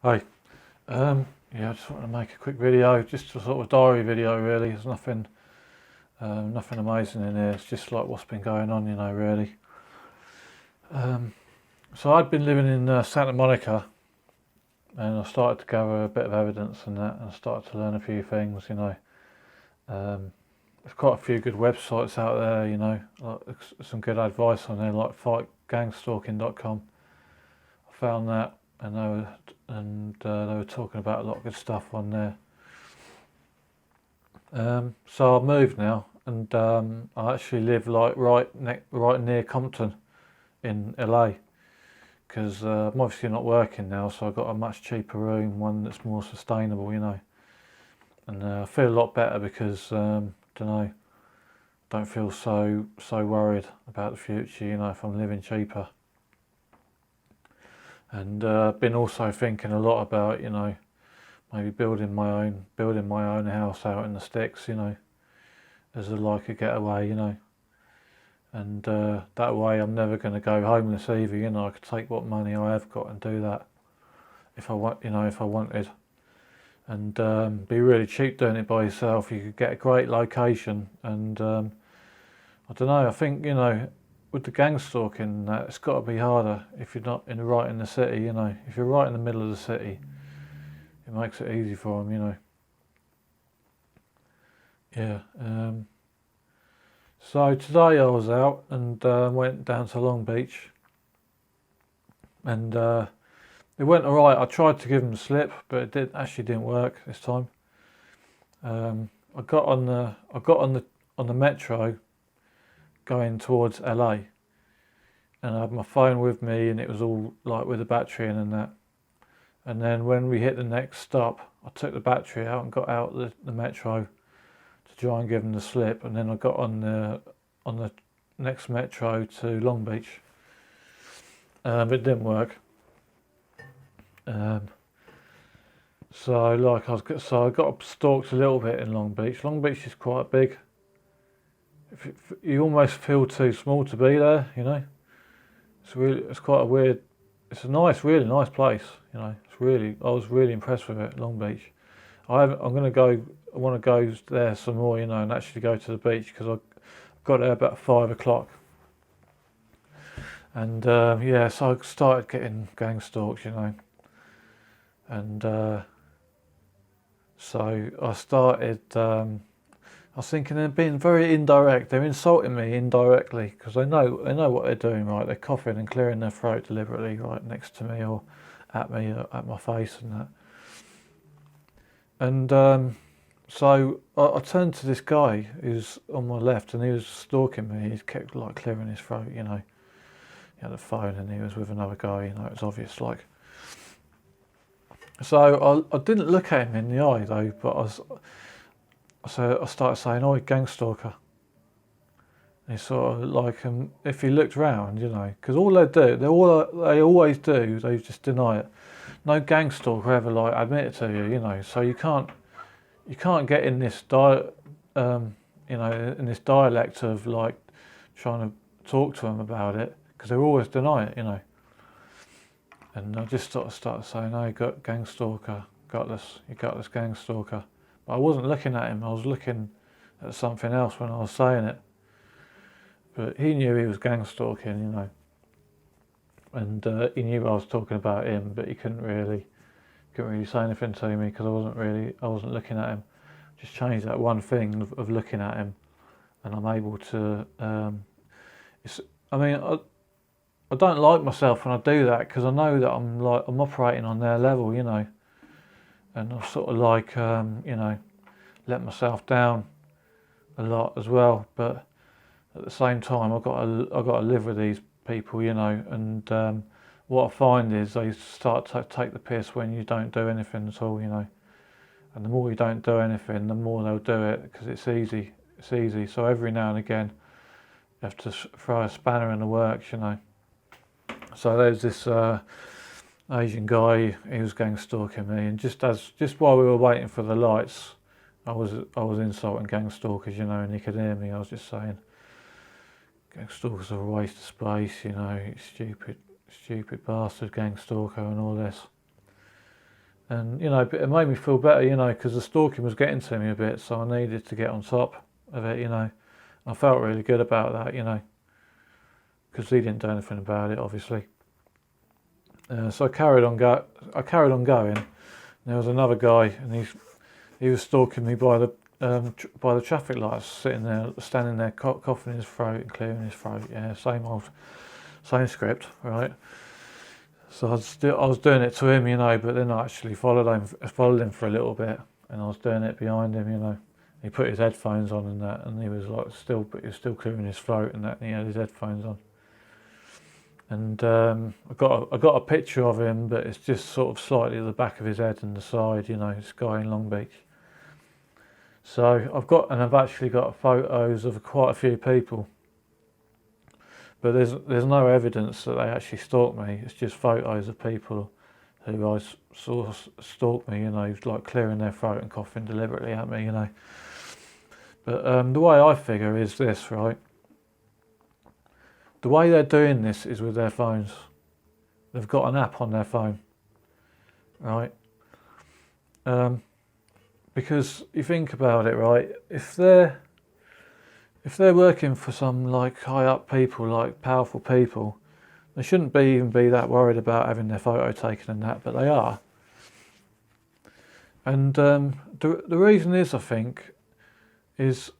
Hi. Yeah, I just want to make a quick video, just a sort of diary video really. There's nothing amazing in here. It's just like what's been going on, really. So I'd been living in Santa Monica, and I started to gather a bit of evidence and that, and I started to learn a few things. There's quite a few good websites out there, like some good advice on there, like gangstalking.com. I found that, and they were talking about a lot of good stuff on there. So I've moved now, and I actually live like right near Compton in LA, because I'm obviously not working now, so I've got a much cheaper room, one that's more sustainable. And I feel a lot better because don't know, don't feel so worried about the future, if I'm living cheaper. And I've been also thinking a lot about, maybe building my own house out in the sticks, as a getaway. And that way I'm never going to go homeless either. I could take what money I have got and do that if I if I wanted. And be really cheap doing it by yourself. You could get a great location, and I don't know. I think with the gang stalking, it's got to be harder if you're not right in the city. If you're right in the middle of the city, it makes it easy for them. Yeah. So today I was out and went down to Long Beach, and it went all right. I tried to give them a slip, but it actually didn't work this time. I got on the metro going towards LA, and I had my phone with me, and it was all like with the battery in and that. And then when we hit the next stop, I took the battery out and got out the metro to try and give them the slip, and then I got on the next metro to Long Beach, but it didn't work. Um, so I got stalked a little bit in Long Beach. Long Beach is quite big. You almost feel too small to be there. It's quite a weird. It's a really nice place. I was really impressed with it, Long Beach. I'm gonna go. I want to go there some more, and actually go to the beach because I got there about 5 o'clock. And yeah, so I started getting gang stalked. And so I started. I was thinking they're being very indirect. They're insulting me indirectly because they know what they're doing, right? They're coughing and clearing their throat deliberately right next to me or at me or at my face and that. And so I turned to this guy who's on my left, and he was stalking me. He kept like clearing his throat. He had a phone and he was with another guy. It was obvious. Like, so I didn't look at him in the eye though, but I started saying, "Oh, gang stalker." And he sort of like, if he looked round, because all they always do, they just deny it. No gang stalker ever like admit it to you. So you can't get in this in this dialect of like trying to talk to them about it because they always deny it. And I just sort of started saying, "Oh, you got gang stalker, you got this gang stalker." But I wasn't looking at him. I was looking at something else when I was saying it. But he knew he was gang stalking. And he knew I was talking about him, but he couldn't really say anything to me because I wasn't looking at him. Just change that one thing of looking at him, and I'm able to. I don't like myself when I do that because I know that I'm operating on their level, and I sort of let myself down a lot as well. But at the same time, I got to live with these people, and what I find is they start to take the piss when you don't do anything at all. And the more you don't do anything, the more they'll do it because it's easy. It's easy. So every now and again, you have to throw a spanner in the works. So there's this Asian guy. He was gang stalking me, and just while we were waiting for the lights, I was insulting gang stalkers, and he could hear me. I was just saying, gang stalkers are a waste of space, you stupid bastard gang stalker and all this. And, you know, it made me feel better, you know, because the stalking was getting to me a bit, so I needed to get on top of it, you know. I felt really good about that, you know, because he didn't do anything about it, obviously. So I carried on going. There was another guy, and he was stalking me by the traffic lights, standing there, coughing his throat and clearing his throat. Yeah, same script, right? So I was doing it to him, you know, but then I actually followed him for a little bit, and I was doing it behind him, you know. He put his headphones on and that, and he was still clearing his throat and that, and he had his headphones on. And I got a picture of him, but it's just sort of slightly at the back of his head and the side, you know, this guy in Long Beach. So I've actually got photos of quite a few people, but there's no evidence that they actually stalked me. It's just photos of people who I saw stalk me, you know, like clearing their throat and coughing deliberately at me, you know. But the way I figure is this, right? The way they're doing this is with their phones. They've got an app on their phone, right? Because you think about it, right? If they're working for some like high up people, like powerful people, they shouldn't even be that worried about having their photo taken and that, but they are. And the reason is, I think, is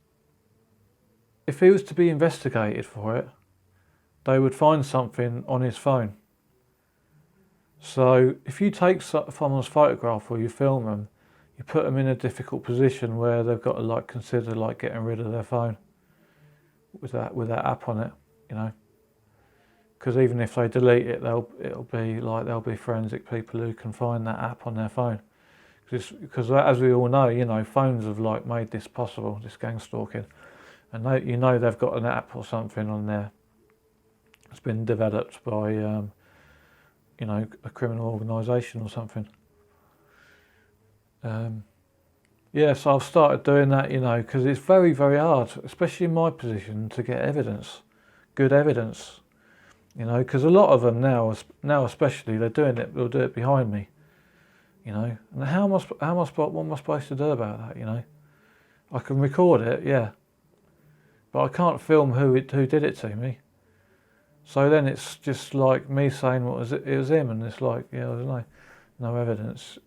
if he was to be investigated for it, they would find something on his phone. So if you take someone's photograph or you film them, you put them in a difficult position where they've got to like consider like getting rid of their phone with that app on it, you know. Because even if they delete it, there'll be forensic people who can find that app on their phone. Because as we all know, you know, phones have like made this possible, this gang stalking, and they've got an app or something on there. It's been developed by, you know, a criminal organisation or something. Yeah, so I've started doing that, you know, because it's very, very hard, especially in my position, to get evidence, good evidence, you know, because a lot of them now especially, they'll do it behind me, you know, and what am I supposed to do about that, you know? I can record it, yeah, but I can't film who did it to me. So then it's just like me saying, "What was it? It was him," and it's like, yeah, there's no evidence.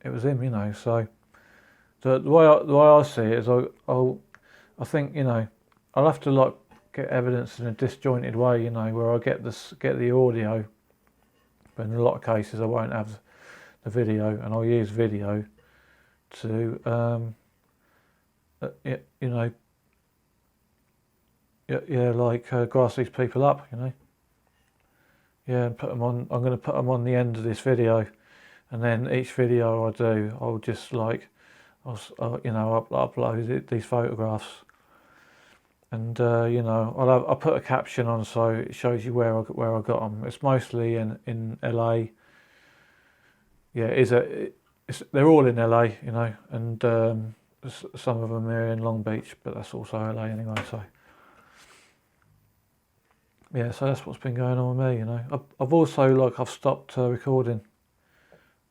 It was him, you know. So the way I see it is, I think, you know, I'll have to like get evidence in a disjointed way, you know, where I get the audio, but in a lot of cases I won't have the video, and I'll use video to, you know. Yeah, like grass these people up, you know. Yeah, and put them on. I'm going to put them on the end of this video, and then each video I do, I'll just like, I'll upload these photographs, and you know, I'll put a caption on so it shows you where I got them. It's mostly in LA. Yeah, they're all in LA, you know, and some of them are in Long Beach, but that's also LA anyway. So. Yeah, so that's what's been going on with me, you know. I've also I've stopped recording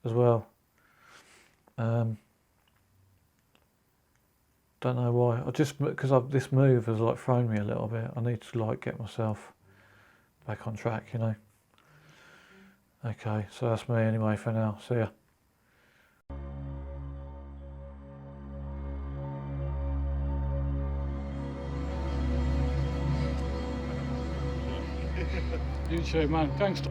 as well. Don't know why. Because this move has like thrown me a little bit. I need to like get myself back on track, you know. Okay, so that's me anyway for now. See ya. YouTube man, gangster.